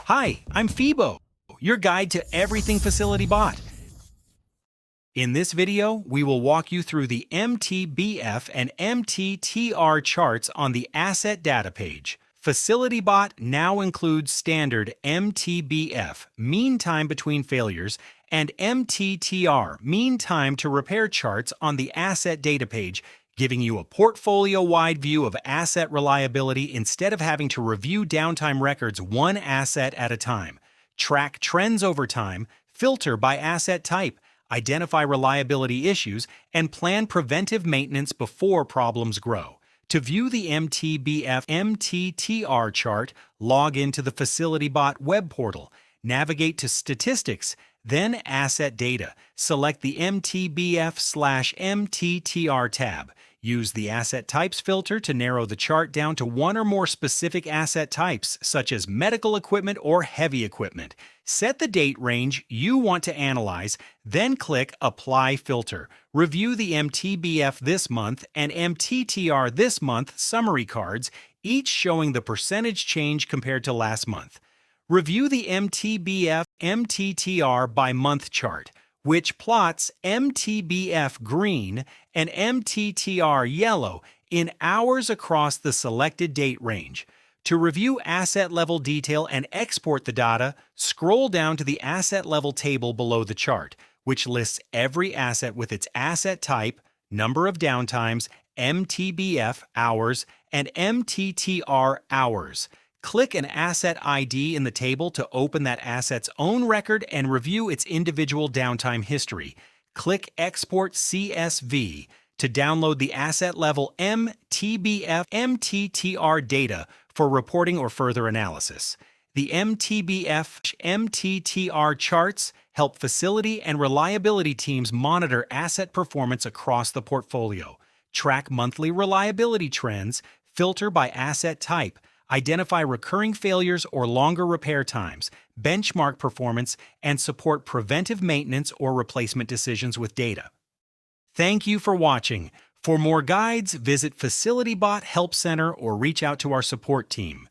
Hi, I'm Phoebo, your guide to everything FacilityBot. In this video, we will walk you through the MTBF and MTTR charts on the Asset Data page. FacilityBot now includes standard MTBF, mean time between failures, and MTTR, mean time to repair charts on the Asset Data page, giving you a portfolio-wide view of asset reliability instead of having to review downtime records one asset at a time. Track trends over time, filter by asset type, identify reliability issues, and plan preventive maintenance before problems grow. To view the MTBF MTTR chart, log into the FacilityBot web portal, navigate to Statistics, then Asset Data. Select the MTBF/MTTR tab. Use the Asset Types filter to narrow the chart down to one or more specific asset types, such as medical equipment or heavy equipment. Set the date range you want to analyze, then click Apply Filter. Review the MTBF this month and MTTR this month summary cards, each showing the percentage change compared to last month. Review the MTBF MTTR by month chart, which plots MTBF green and MTTR yellow in hours across the selected date range. To review asset level detail and export the data, scroll down to the asset level table below the chart, which lists every asset with its asset type, number of downtimes, MTBF hours, and MTTR hours. Click an asset ID in the table to open that asset's own record and review its individual downtime history. Click Export CSV to download the asset-level MTBF MTTR data for reporting or further analysis. The MTBF MTTR charts help facility and reliability teams monitor asset performance across the portfolio, track monthly reliability trends, filter by asset type, identify recurring failures or longer repair times, benchmark performance, and support preventive maintenance or replacement decisions with data. Thank you for watching. For more guides, visit FacilityBot Help Center or reach out to our support team.